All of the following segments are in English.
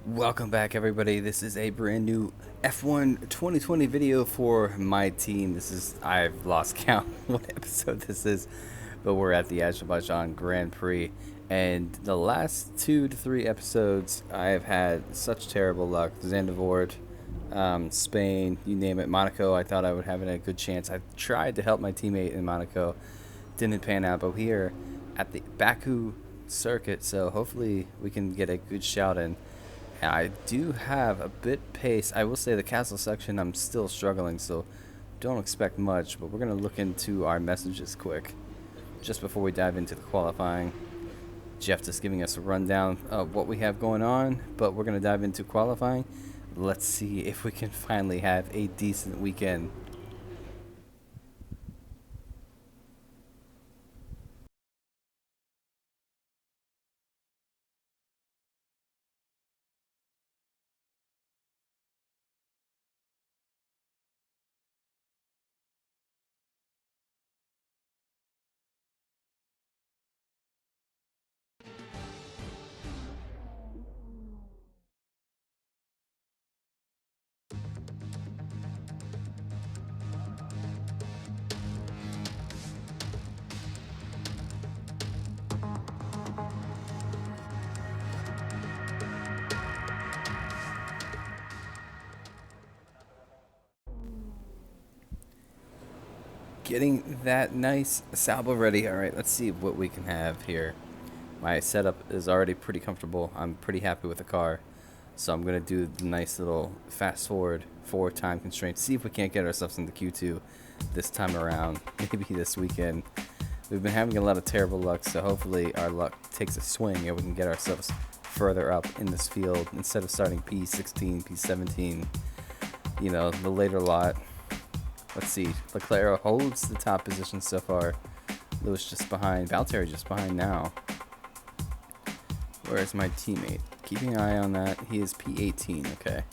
Welcome back, everybody. This is a brand new F1 2020 video for my team. I've lost count what episode this is, but we're at the Azerbaijan Grand Prix. And the last 2 to 3 episodes, I've had such terrible luck. Zandvoort, Spain, you name it, Monaco, I thought I would have a good chance. I tried to help my teammate in Monaco, didn't pan out, but here at the Baku circuit, so hopefully we can get a good shout in. I do have a bit pace. I will say the castle section I'm still struggling, so don't expect much, but we're going to look into our messages quick just before we dive into the qualifying. Jeff just giving us a rundown of what we have going on, but we're going to dive into qualifying. Let's see if we can finally have a decent weekend. Getting that nice Salvo ready. All right, let's see what we can have here. My setup is already pretty comfortable. I'm pretty happy with the car. So I'm going to do the nice little fast forward for time constraints. See if we can't get ourselves into Q2 this time around. Maybe this weekend. We've been having a lot of terrible luck, so hopefully our luck takes a swing and we can get ourselves further up in this field instead of starting P16, P17. You know, the later lot. Let's see. Leclerc holds the top position so far. Lewis just behind. Valtteri just behind now. Where's my teammate? Keeping an eye on that. He is P18, okay.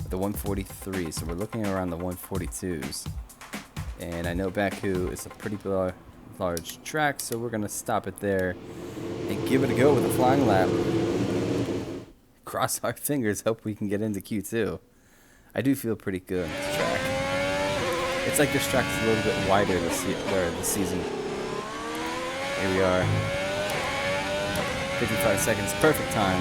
The 143, so we're looking around the 142s. And I know Baku is a pretty large track, so we're going to stop it there and give it a go with a flying lap. Cross our fingers, hope we can get into Q2. I do feel pretty good on this track. It's like this track is a little bit wider this season. Here we are. 55 seconds, perfect time.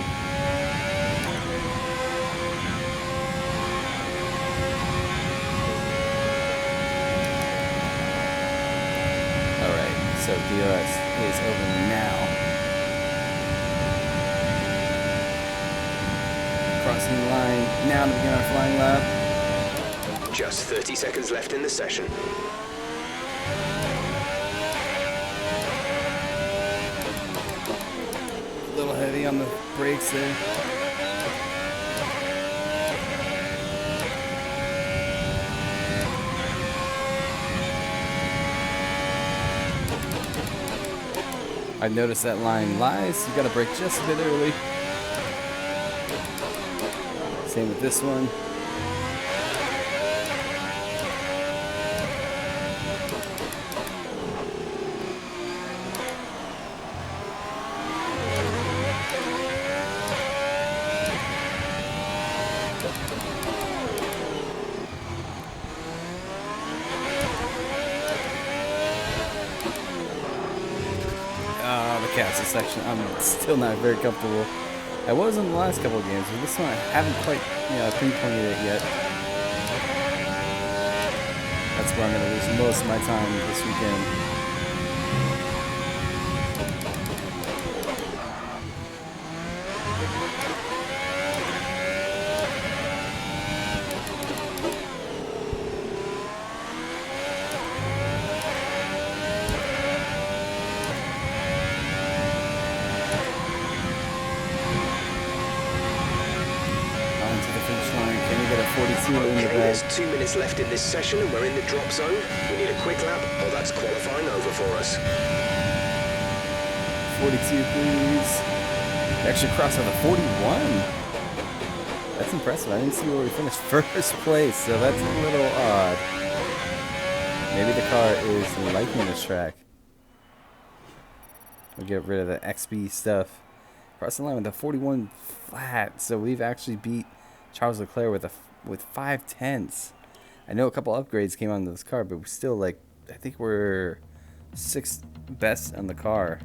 Alright, so DRS is over now. Crossing the line now to begin our flying lap. Just 30 seconds left in the session. A little heavy on the brakes there. I've noticed that line lies. You gotta brake just a bit early. Same with this one. The castle section, I'm still not very comfortable. I was in the last couple of games, but this one I haven't quite, pinpointed it yet. That's where I'm going to lose most of my time this weekend. There's 2 minutes left in this session and we're in the drop zone. We need a quick lap, or that's qualifying over for us. 42, please. Actually crossed over 41. That's impressive. I didn't see where we finished first place, so that's a little odd. Maybe the car is liking this track. We'll get rid of the XP stuff. crossing the line with a 41 flat. So we've actually beat Charles Leclerc with 5/10. I know a couple upgrades came onto this car, but we're still like, I think we're 6th best on the car.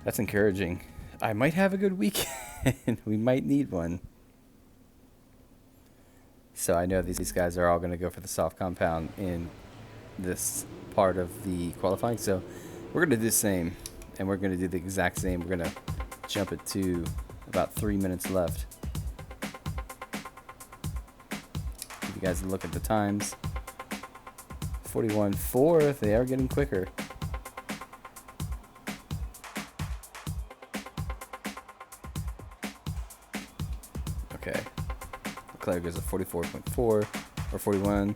That's encouraging. I might have a good weekend. We might need one. So I know these guys are all going to go for the soft compound in this part of the qualifying. So we're going to do the same, and we're going to do the exact same. We're going to jump it to about 3 minutes left. Give you guys a look at the times. 41.4. They are getting quicker. Okay. Leclerc goes at 44.4 or 41.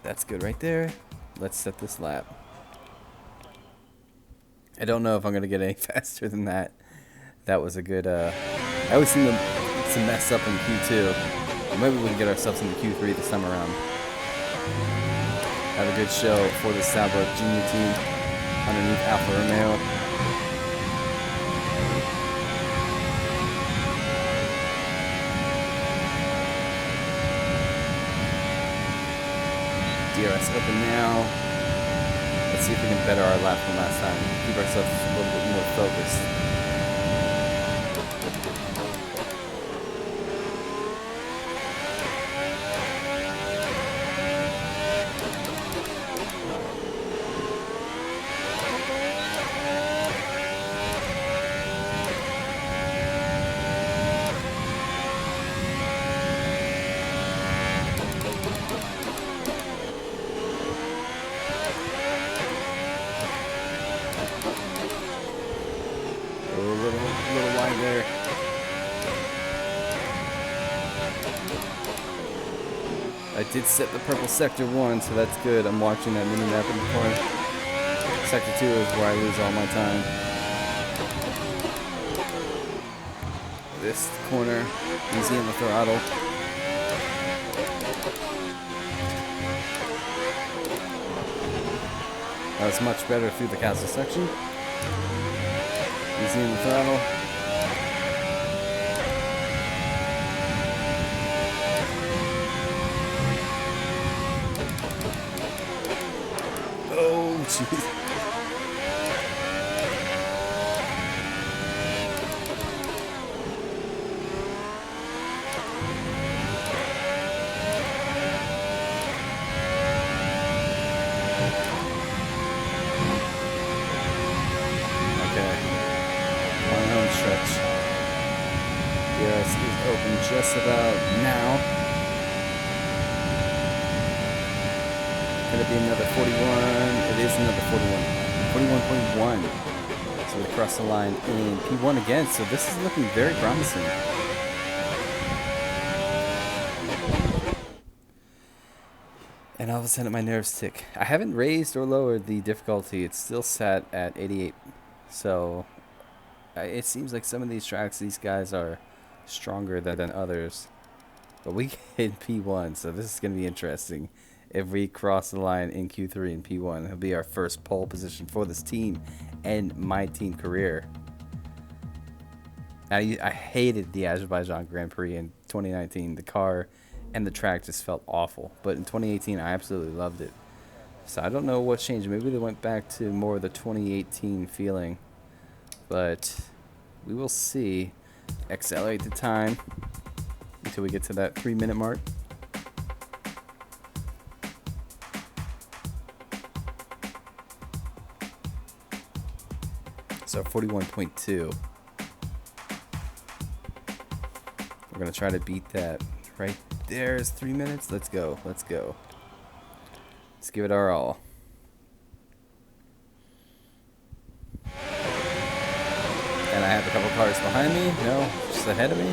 That's good right there. Let's set this lap. I don't know if I'm going to get any faster than that. That was a good... I always seem to mess up in Q2. Maybe we can get ourselves into Q3 this time around. Have a good show for the Sauber Junior team underneath Alfa Romeo. DRS open now. Let's see if we can better our lap from last time. Keep ourselves a little bit more focused. Little wide there. I did set the purple sector 1, so that's good. I'm watching that mini map in the corner. Sector 2 is where I lose all my time. This corner, easy on the throttle. That was much better through the castle section. Easy in the throttle. Oh, jeez. DRS is open just about now. Could it be another 41? It is another 41. 41.1. So we cross the line in P1 again. So this is looking very promising. And all of a sudden my nerves tick. I haven't raised or lowered the difficulty. It's still sat at 88. So it seems like some of these tracks, these guys are stronger than others. But we hit P1, so this is going to be interesting. If we cross the line in Q3 and P1, it'll be our first pole position for this team and my team career. I hated the Azerbaijan Grand Prix in 2019. The car and the track just felt awful. But in 2018, I absolutely loved it. So I don't know what changed. Maybe they went back to more of the 2018 feeling. But we will see. Accelerate the time until we get to that 3-minute mark. So 41.2. We're going to try to beat that. Right there is 3 minutes. Let's go. Let's go. Let's give it our all. And I have a couple cars behind me. No, just ahead of me.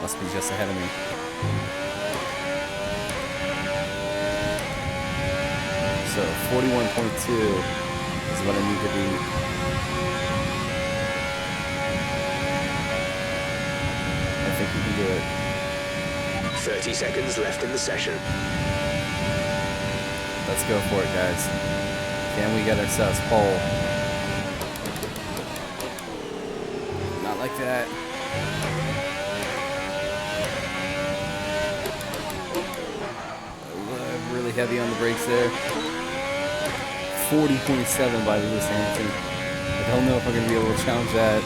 Must be just ahead of me. So 41.2 is what I need to be. I think we can do it. 30 seconds left in the session. Let's go for it, guys. Can we get ourselves pole? not like that. Really heavy on the brakes there. 40.7 by Lewis Hamilton. I don't know if I'm going to be able to challenge that.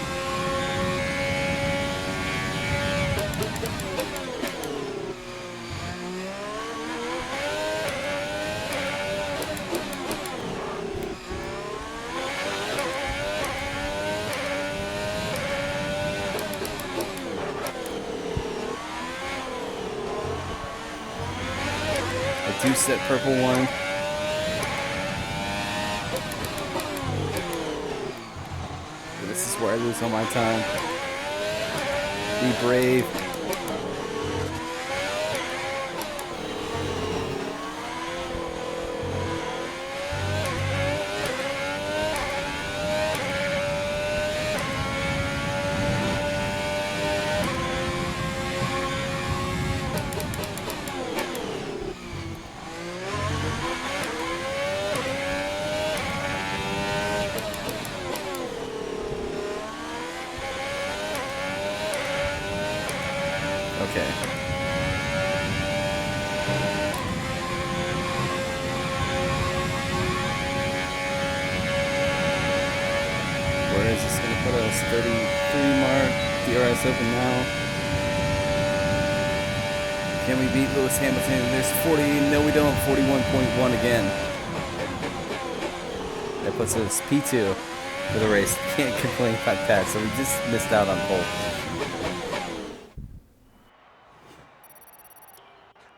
I do set purple one. This is where I lose all my time. Be brave. Okay. Where is this going to put us? 33 mark. DRS open now. Can we beat Lewis Hamilton? There's 40. No, we don't. 41.1 again. That puts us P2 for the race. Can't complain about that. So we just missed out on pole.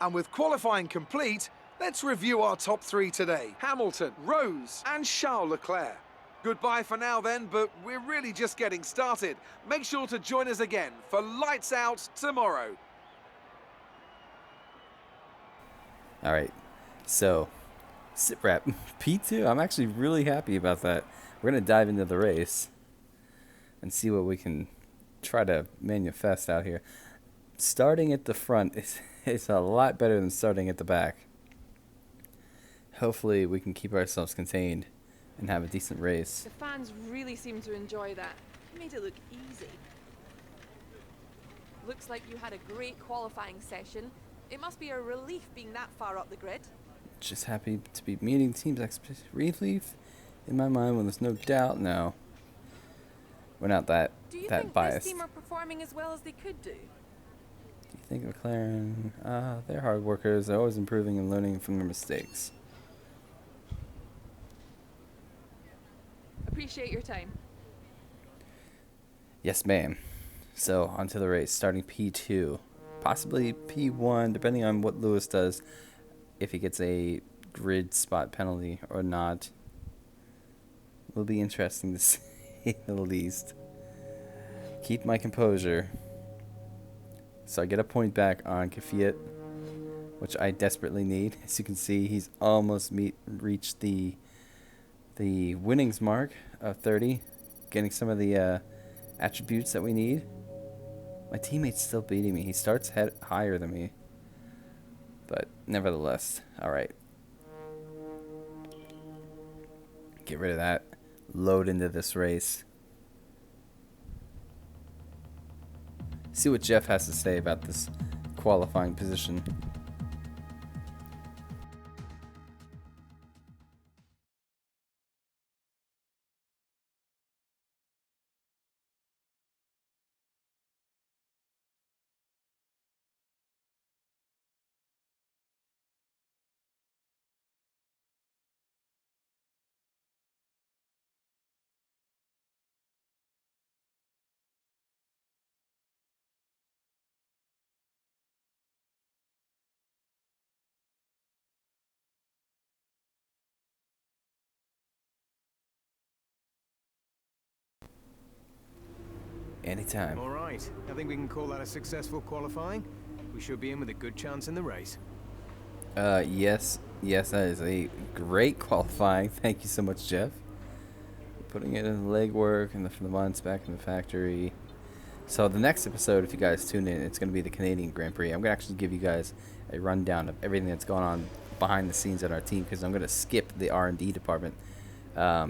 And with qualifying complete, let's review our top three today. Hamilton, Rose, and Charles Leclerc. Goodbye for now then, but we're really just getting started. Make sure to join us again for Lights Out tomorrow. All right, so sit rep P2. I'm actually really happy about that. We're gonna dive into the race and see what we can try to manifest out here. Starting at the front is a lot better than starting at the back. Hopefully we can keep ourselves contained and have a decent race. The fans really seem to enjoy that. You made it look easy. Looks like you had a great qualifying session. It must be a relief being that far up the grid. Just happy to be meeting teams. Relief in my mind when there's no doubt. No, we're not that biased. Do you think this team are performing as well as they could do? Do you think McLaren? They're hard workers. They're always improving and learning from their mistakes. Appreciate your time. Yes, ma'am. So, onto the race. Starting P2. Possibly P1, depending on what Lewis does. If he gets a grid spot penalty or not. Will be interesting to say the least. Keep my composure. So I get a point back on Kvyat, which I desperately need. As you can see, he's almost reached the winnings mark of 30, getting some of the attributes that we need. My teammate's still beating me. He starts higher than me, but nevertheless, all right. Get rid of that. Load into this race. See what Jeff has to say about this qualifying position. Anytime. All right, I think we can call that a successful qualifying. We should be in with a good chance in the race. Yes, that is a great qualifying. Thank you so much, Jeff. Putting it in the legwork and for the months back in the factory. So the next episode, if you guys tune in, it's going to be the Canadian Grand Prix. I'm going to actually give you guys a rundown of everything that's going on behind the scenes at our team, because I'm going to skip the R&D department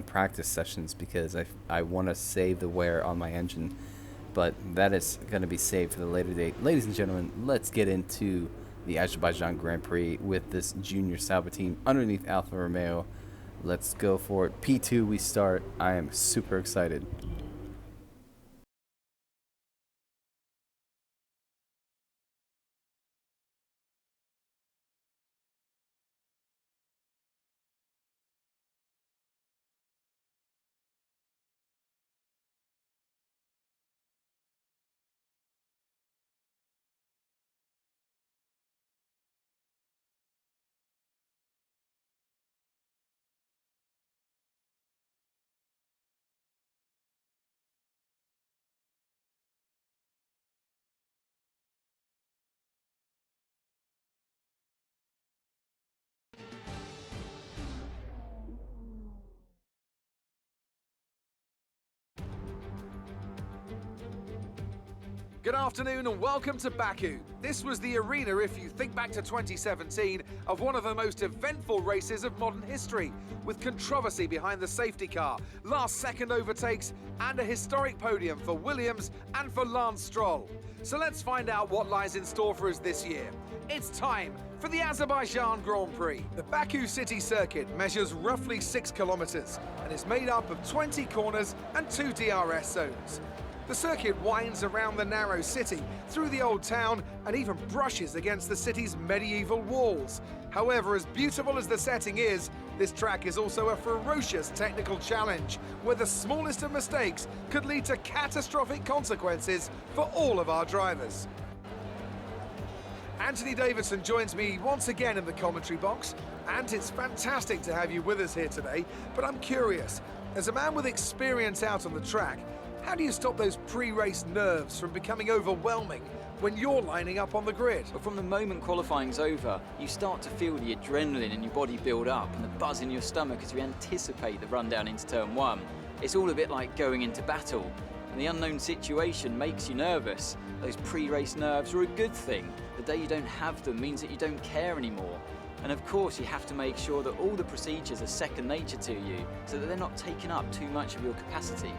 practice sessions because I want to save the wear on my engine but that is going to be saved for the later date. Ladies and gentlemen, let's get into the Azerbaijan Grand Prix with this Junior Sauber team underneath Alfa Romeo. Let's go for it. P2 we start. I am super excited. Good afternoon and welcome to Baku. This was the arena, if you think back to 2017, of one of the most eventful races of modern history, with controversy behind the safety car, last-second overtakes, and a historic podium for Williams and for Lance Stroll. So let's find out what lies in store for us this year. It's time for the Azerbaijan Grand Prix. The Baku City Circuit measures roughly 6 kilometers and is made up of 20 corners and 2 DRS zones. The circuit winds around the narrow city, through the old town, and even brushes against the city's medieval walls. However, as beautiful as the setting is, this track is also a ferocious technical challenge, where the smallest of mistakes could lead to catastrophic consequences for all of our drivers. Anthony Davidson joins me once again in the commentary box, and it's fantastic to have you with us here today, but I'm curious, as a man with experience out on the track, how do you stop those pre-race nerves from becoming overwhelming when you're lining up on the grid? But from the moment qualifying's over, you start to feel the adrenaline in your body build up and the buzz in your stomach as you anticipate the run down into turn 1. It's all a bit like going into battle, and the unknown situation makes you nervous. Those pre-race nerves are a good thing. The day you don't have them means that you don't care anymore. And of course, you have to make sure that all the procedures are second nature to you, so that they're not taking up too much of your capacity.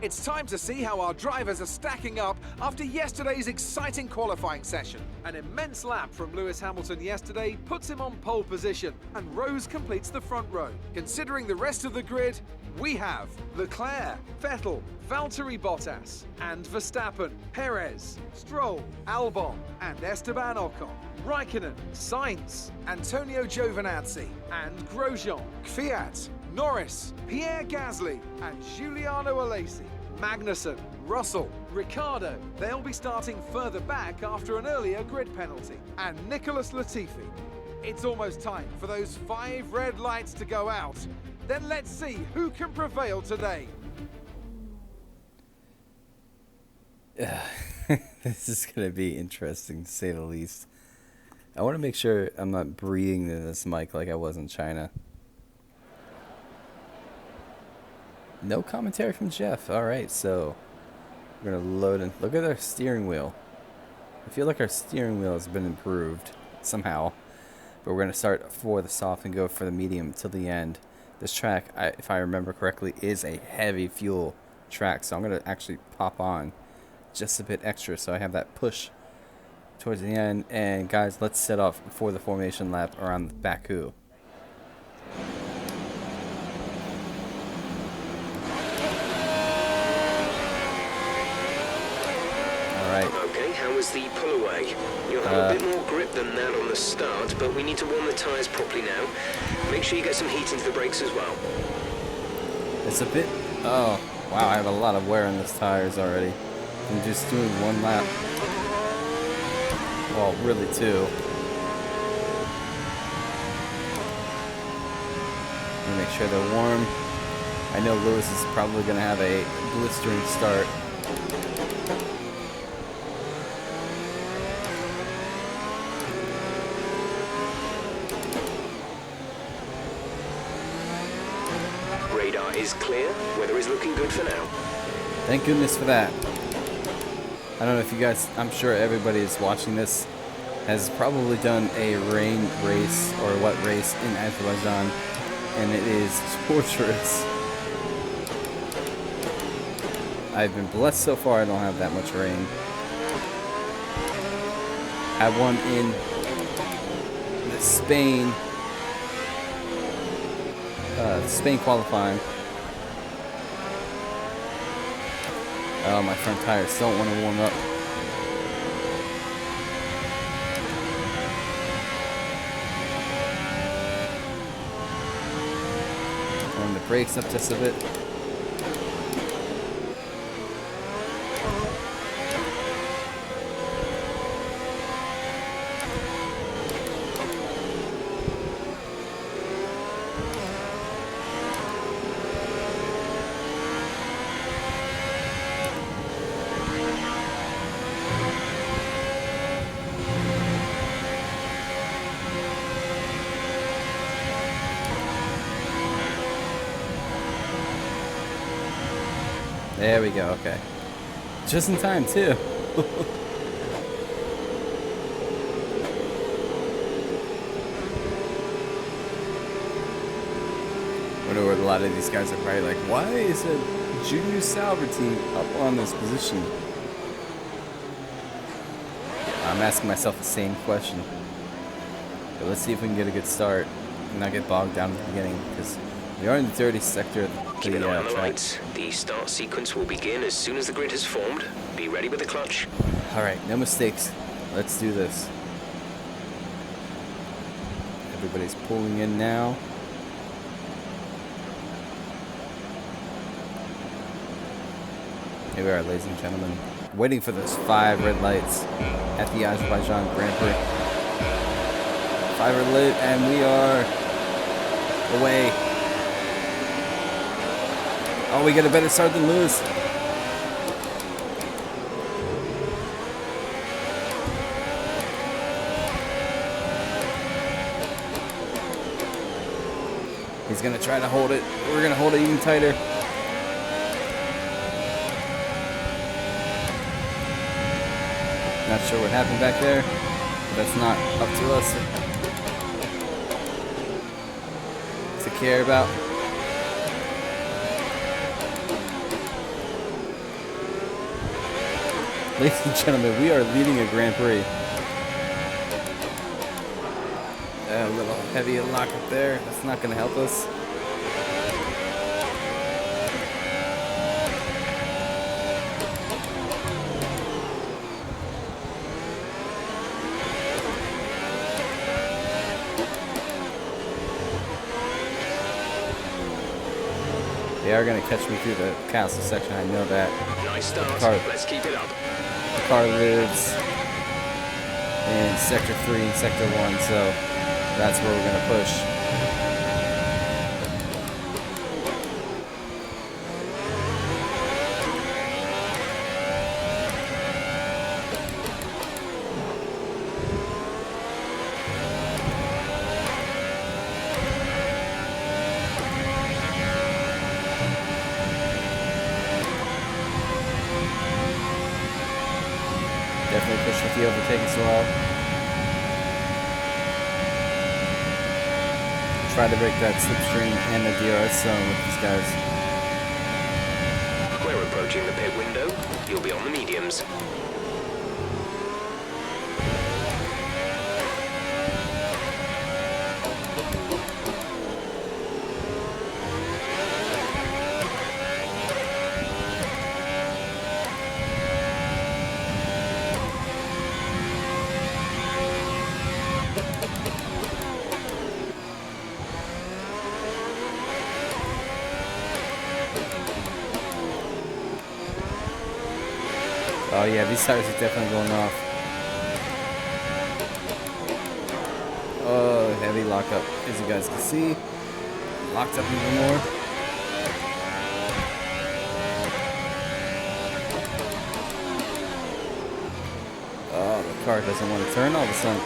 It's time to see how our drivers are stacking up after yesterday's exciting qualifying session. An immense lap from Lewis Hamilton yesterday puts him on pole position, and Rose completes the front row. Considering the rest of the grid, we have Leclerc, Vettel, Valtteri Bottas, and Verstappen, Perez, Stroll, Albon, and Esteban Ocon, Raikkonen, Sainz, Antonio Giovinazzi, and Grosjean, Kvyat, Norris, Pierre Gasly, and Giuliano Alesi. Magnussen, Russell, Ricciardo. They'll be starting further back after an earlier grid penalty. And Nicholas Latifi. It's almost time for those 5 red lights to go out. Then let's see who can prevail today. This is going to be interesting, to say the least. I want to make sure I'm not breathing in this mic like I was in China. No commentary from Jeff. All right, so we're going to load in. Look at our steering wheel. I feel like our steering wheel has been improved somehow. But we're going to start for the soft and go for the medium till the end. This track, if I remember correctly, is a heavy fuel track. So I'm going to actually pop on just a bit extra so I have that push towards the end. And guys, let's set off for the formation lap around Baku. Okay, how was the pull away? You'll have a bit more grip than that on the start, but we need to warm the tyres properly now. Make sure you get some heat into the brakes as well. It's a bit... Oh, wow, I have a lot of wear on these tires already. I'm just doing 1 lap. Well, really 2. Let me make sure they're warm. I know Lewis is probably going to have a blistering start. Radar is clear. Weather is looking good for now. Thank goodness for that. I don't know if you guys, I'm sure everybody is watching this has probably done a rain race or what race in Azerbaijan, and it is torturous. I've been blessed so far. I don't have that much rain. Had one in Spain. Spain qualifying. Oh, my front tires don't want to warm up. Warm the brakes up just a bit. There we go, okay. Just in time, too. Wonder what a lot of these guys are probably like, why is a junior Sauber team up on this position? I'm asking myself the same question. But let's see if we can get a good start and not get bogged down at the beginning, because we are in the dirty sector of the Keep an eye on the track. lights. The start sequence will begin as soon as the grid has formed. Be ready with the clutch. Alright, no mistakes. Let's do this. Everybody's pulling in now. Here we are, ladies and gentlemen. Waiting for those 5 red lights at the Azerbaijan Grand Prix. 5 are lit, and we are away. Oh, we get a better start than Lewis. He's gonna try to hold it. We're gonna hold it even tighter. Not sure what happened back there, but that's not up to us to care about. Ladies and gentlemen, we are leading a Grand Prix. A little heavy lock up there. That's not going to help us. They are going to catch me through the castle section. I know that. Nice start. Car. Let's keep it up. The car lives in Sector 3 and Sector 1, so that's where we're going to push. Definitely push with the overtake as well. Try to break that slipstream and the DRS zone with these guys. We're approaching the pit window. You'll be on the mediums. Oh yeah, these tires are definitely going off. Oh, heavy lockup, as you guys can see. Locked up even more. Oh, the car doesn't want to turn all of a sudden.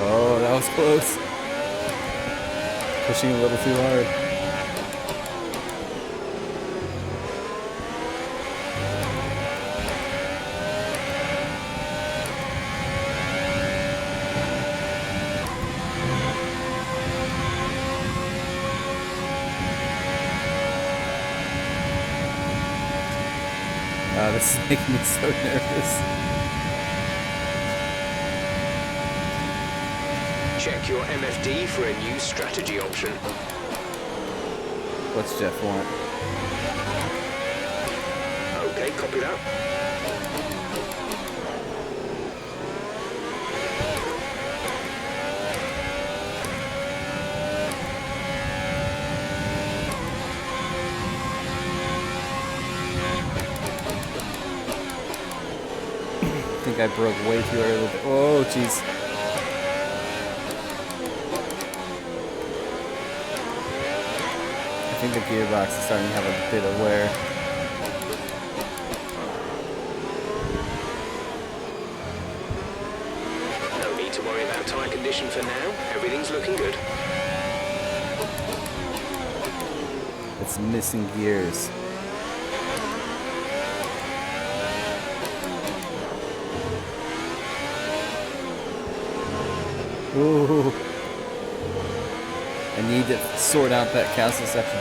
Oh, that was close. Pushing a little too hard. This is making me so nervous. Check your MFD for a new strategy option. What's Jeff want? Okay, copy that. I think I broke way too early. Oh, jeez. I think the gearbox is starting to have a bit of wear. No need to worry about tire condition for now. Everything's looking good. It's missing gears. Ooh. I need to sort out that castle section.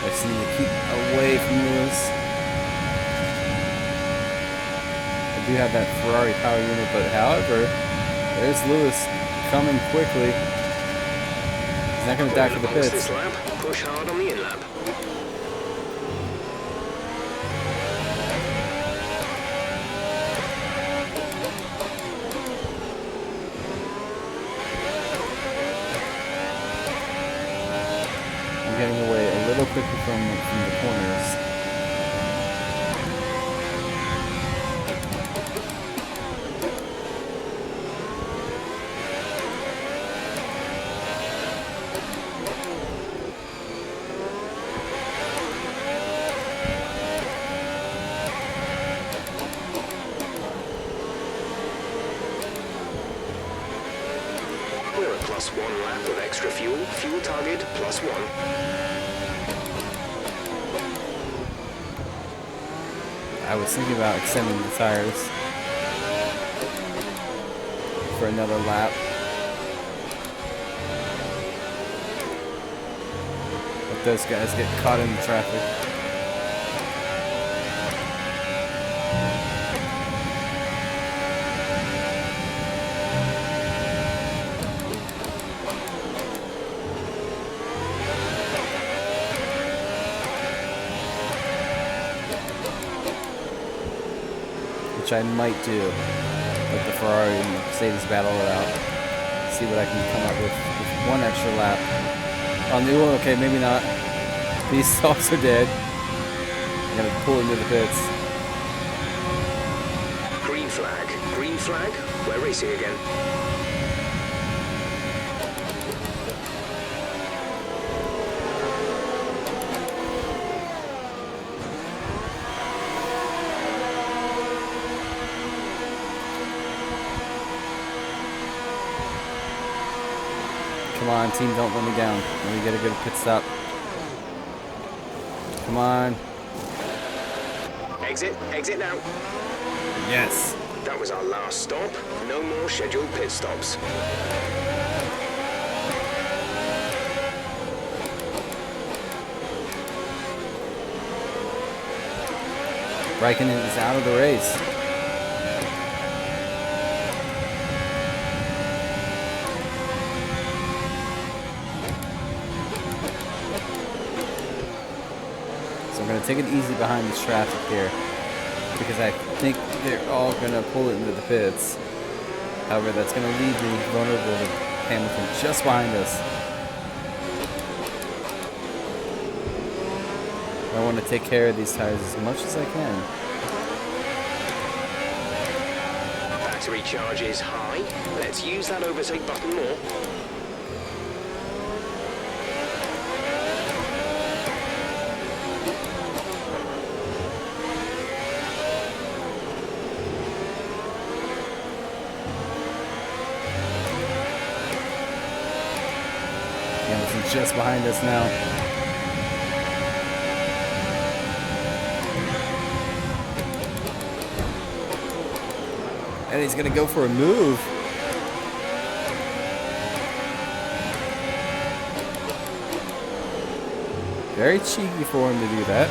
I just need to keep away from Lewis. I do have that Ferrari power unit, but however, there's Lewis coming quickly. He's not going to die for the Amongst pits. this lap, push hard on the in lap. I'm getting away a little quicker from the corners. We're at +1 lap of extra fuel. Fuel target +1. I was thinking about extending the tires for another lap. But those guys get caught in the traffic. Which I might do. Let the Ferrari and the Mercedes battle it out. See what I can come up with one extra lap. On the one, okay, maybe not. These stalks are dead. I'm gonna pull into the pits. Green flag. Green flag. We're racing again. Come on, team, don't let me down. Let me get a good pit stop. Come on. Exit. Exit now. Yes. That was our last stop. No more scheduled pit stops. Raikkonen is out of the race. So I'm going to take it easy behind this traffic here, because I think they're all going to pull it into the pits. However, that's going to leave me vulnerable to Hamilton just behind us. I want to take care of these tires as much as I can. Battery charge is high. Let's use that overtake button more. Hamilton's just behind us now. And he's gonna go for a move. Very cheeky for him to do that.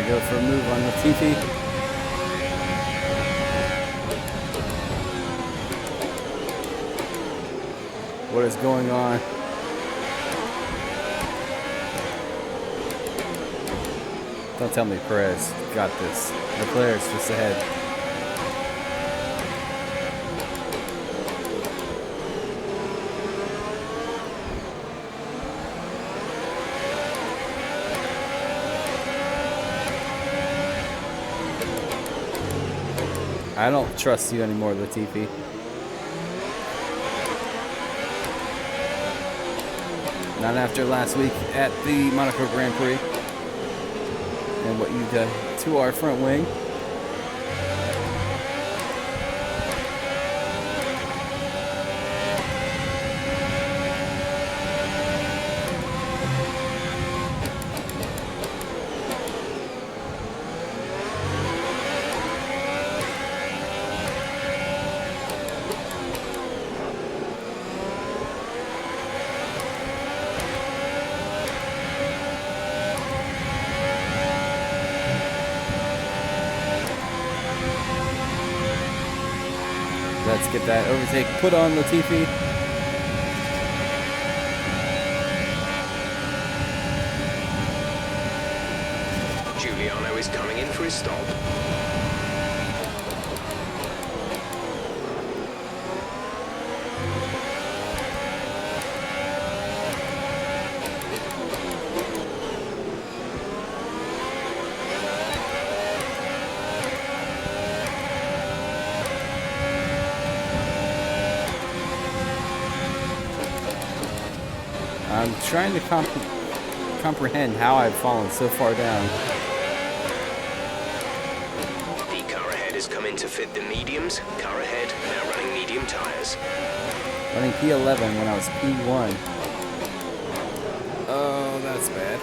Go for a move on Latifi. What is going on? Don't tell me Perez got this. Leclerc's just ahead. I don't trust you anymore, Latifi. Not after last week at the Monaco Grand Prix and what you did to our front wing. Let's get that overtake put on Latifi. Giuliano is coming in for his stop. I'm trying to comprehend how I've fallen so far down. The car ahead has come in to fit the mediums. Car ahead now running medium tires. Running P11 when I was P1. Oh, that's bad.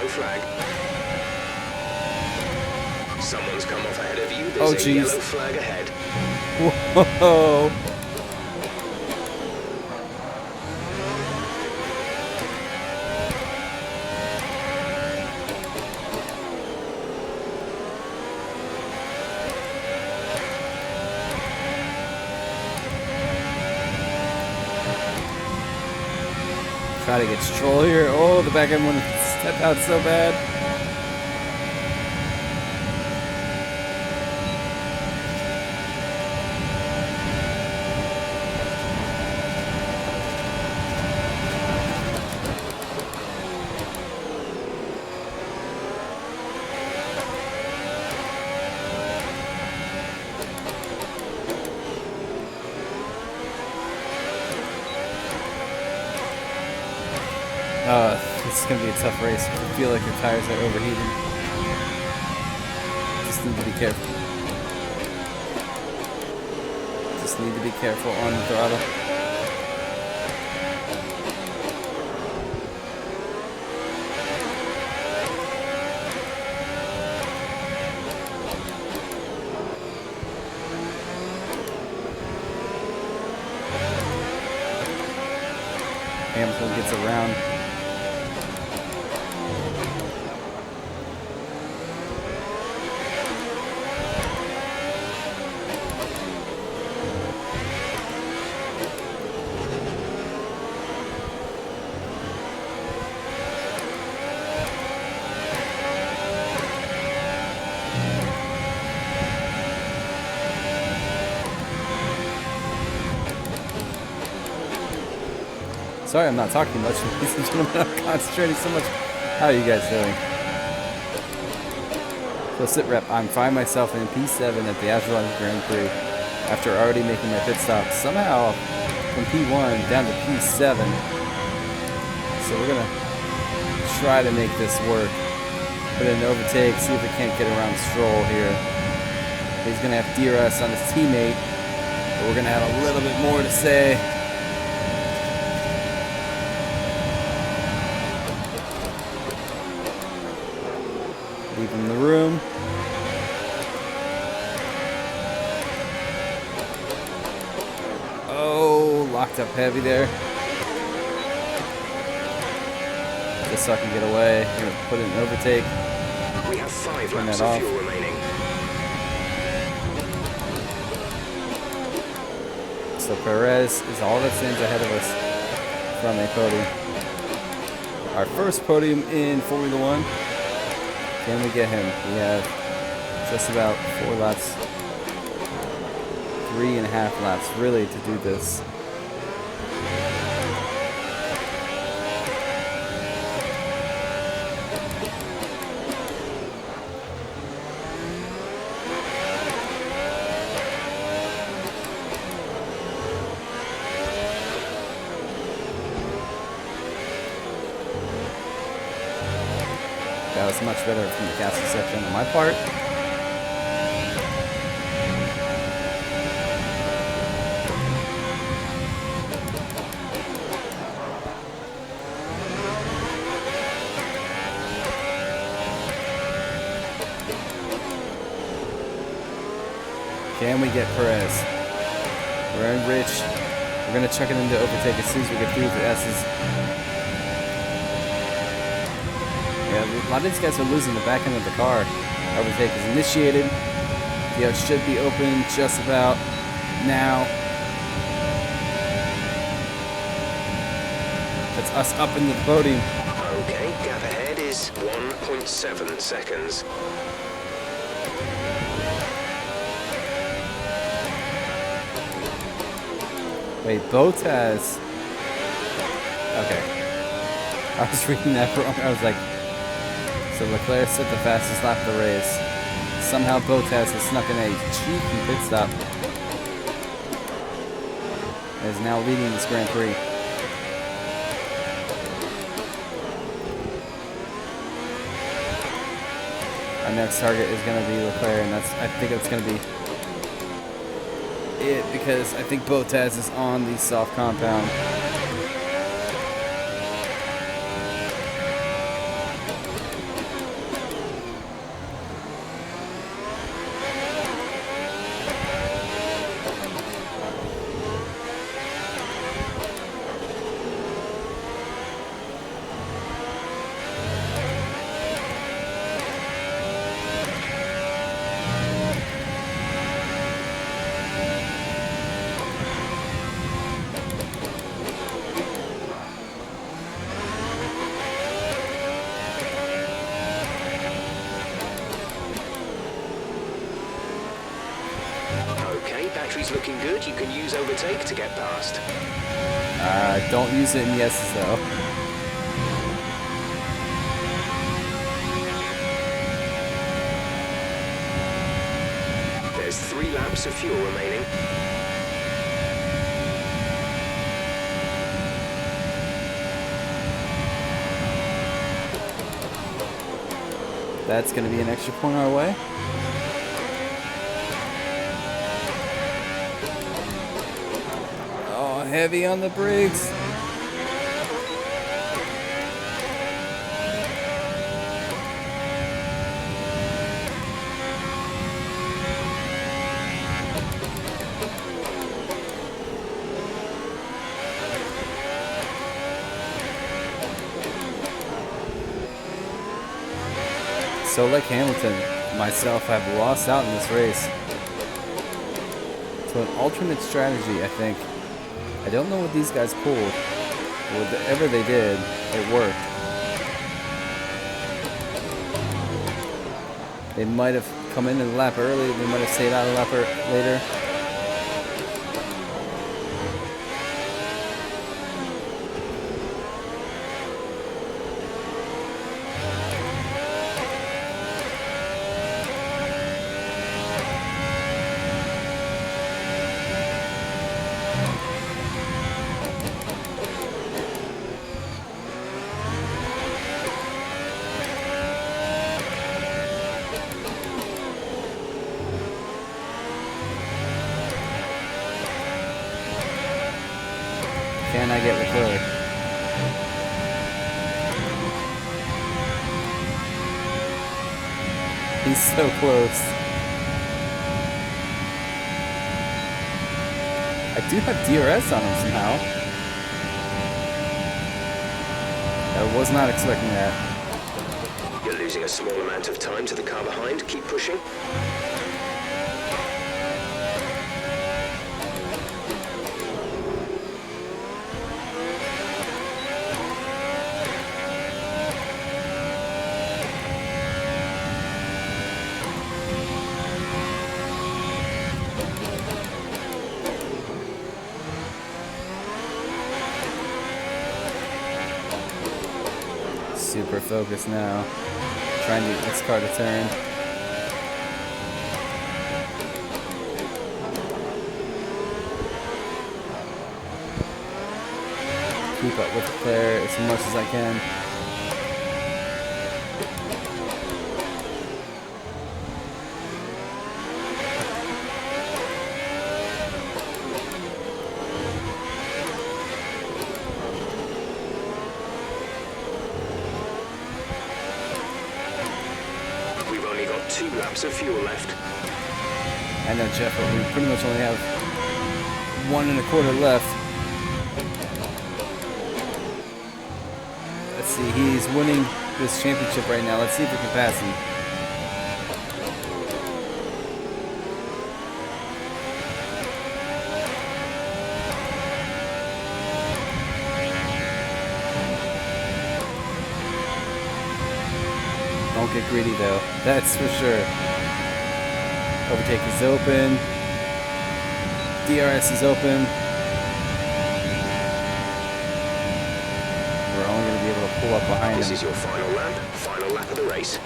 Flag. Someone's come off ahead of you. Oh, There's a yellow flag ahead. Whoa. Try to get Stroll here. Oh, the back end one stepped out so bad. This is going to be a tough race. I feel like the tires are overheating. Just need to be careful. Just need to be careful on the throttle. Hamilton gets around. Sorry, I'm not talking much, ladies and gentlemen. I'm concentrating so much. How are you guys doing? So sit rep, I find myself in P7 at the Azerbaijan Grand Prix after already making my pit stop. Somehow from P1 down to P7. So we're gonna try to make this work. Put in an overtake, see if we can't get around Stroll here. He's gonna have DRS on his teammate, but we're gonna have a little bit more to say. Leaving the room. Oh, locked up heavy there. Just so I can get away. I'm gonna put it in overtake. We have 5 Turn laps that of off. fuel remaining. So Perez is all that stands ahead of us from a podium. Our first podium in Formula One. Can we get him? We have just about 4 laps, 3.5 laps really to do this. That was much better from the castle section on my part. Can we get Perez? We're in rich. We're going to chuck it into overtake as soon as we get through the S's. Yeah, a lot of these guys are losing the back end of the car. Overtake is initiated. Yeah, it should be open just about now. That's us up into the podium. Okay, gap ahead is 1.7 seconds. Wait, Bottas. Okay. I was reading that wrong. I was like, so Leclerc set the fastest lap of the race. Somehow Bottas has snuck in a cheeky pit stop. And is now leading this Grand Prix. Our next target is going to be Leclerc, and I think it's going to be it because I think Bottas is on the soft compound. Battery's looking good. You can use overtake to get past. Don't use it in yeses though. There's 3 laps of fuel remaining. That's going to be an extra point our way. Oh, heavy on the brakes. So like Hamilton, myself have lost out in this race. So an alternate strategy, I think. I don't know what these guys pulled. Whatever they did, it worked. They might have come in a lap early, they might have stayed out a lap later. Can I get Leclerc? He's so close. I do have DRS on him somehow. I was not expecting that. You're losing a small amount of time to the car behind. Keep pushing. Super focused now. Trying to get this car to turn. Keep up with Claire as much as I can. We've only got 2 laps of fuel left. I know, Jeff, but we pretty much only have 1 1/4 left. Let's see, he's winning this championship right now. Let's see if we can pass him. Don't get greedy though, that's for sure. Overtake is open. DRS is open. We're only going to be able to pull up behind This him. is your final lap of the race.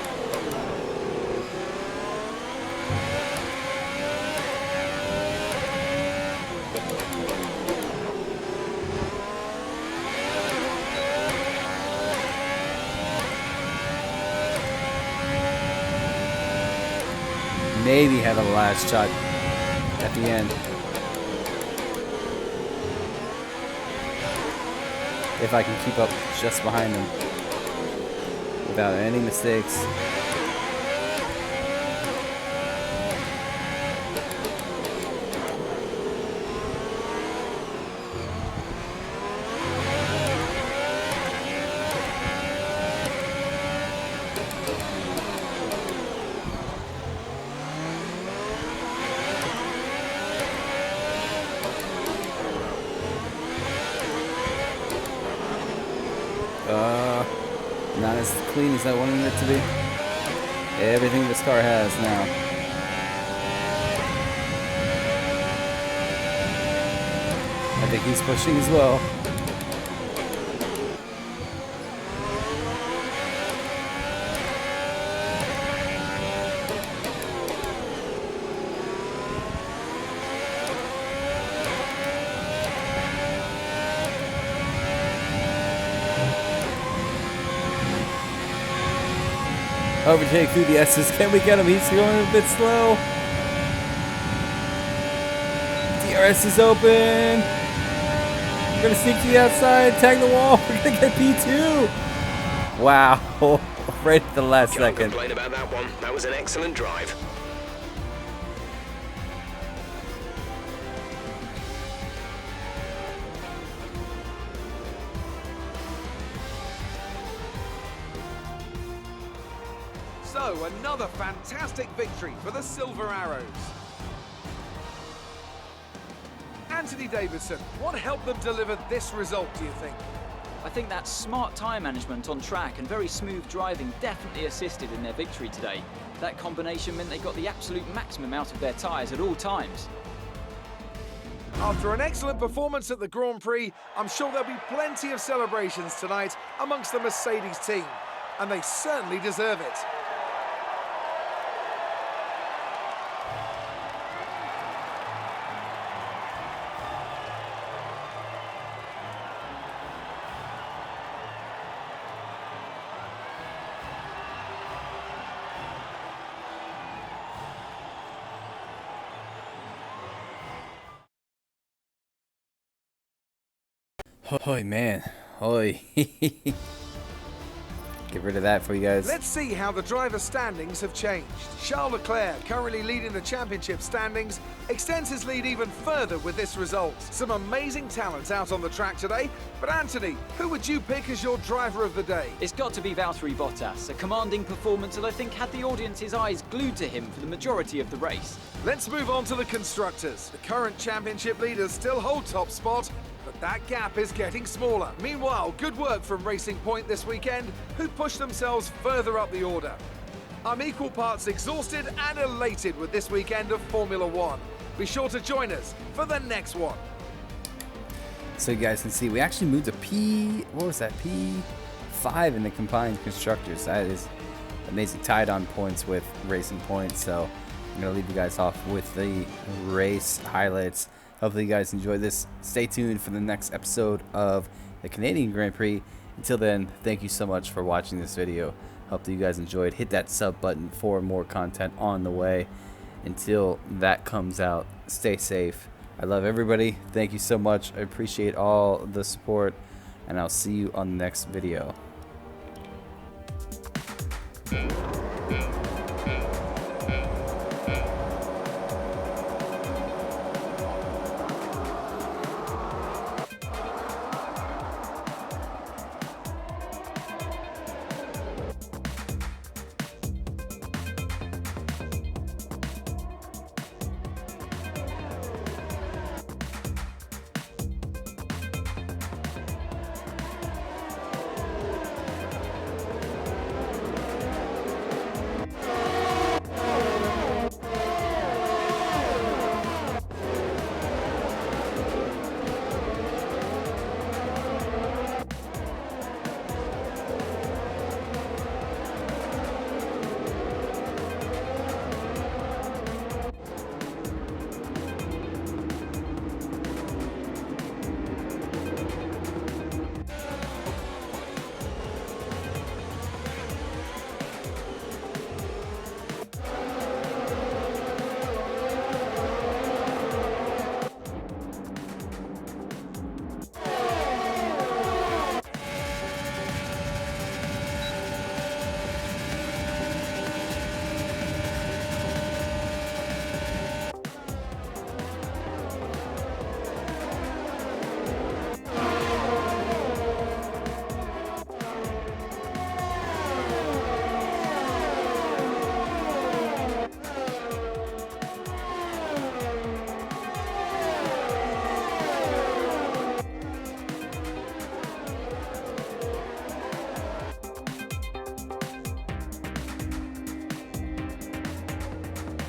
Maybe have a last shot at the end. If I can keep up just behind him without any mistakes. Not as clean as I wanted it to be. Everything this car has now. I think he's pushing as well. Overtake through the S's. Can we get him? He's going a bit slow. DRS is open. We're going to sneak to the outside. Tag the wall. We're going to get P2. Wow. Right at the last Can't second. complain about that one. That was an excellent drive. So, another fantastic victory for the Silver Arrows. Anthony Davidson, what helped them deliver this result, do you think? I think that smart tyre management on track and very smooth driving definitely assisted in their victory today. That combination meant they got the absolute maximum out of their tyres at all times. After an excellent performance at the Grand Prix, I'm sure there'll be plenty of celebrations tonight amongst the Mercedes team, and they certainly deserve it. Hoy, man. Hoy. Get rid of that for you guys. Let's see how the driver standings have changed. Charles Leclerc, currently leading the championship standings, extends his lead even further with this result. Some amazing talent out on the track today, but Anthony, who would you pick as your driver of the day? It's got to be Valtteri Bottas, a commanding performance that I think had the audience's eyes glued to him for the majority of the race. Let's move on to the constructors. The current championship leaders still hold top spot, but that gap is getting smaller. Meanwhile, good work from Racing Point this weekend, who pushed themselves further up the order. I'm equal parts exhausted and elated with this weekend of Formula One. Be sure to join us for the next one. So you guys can see, we actually moved to P5 in the combined constructors. That is amazing. Tied on points with Racing Point. So I'm going to leave you guys off with the race highlights. Hopefully you guys enjoyed this. Stay tuned for the next episode of the Canadian Grand Prix. Until then, thank you so much for watching this video. Hope that you guys enjoyed. Hit that sub button for more content on the way. Until that comes out, stay safe. I love everybody. Thank you so much. I appreciate all the support, and I'll see you on the next video.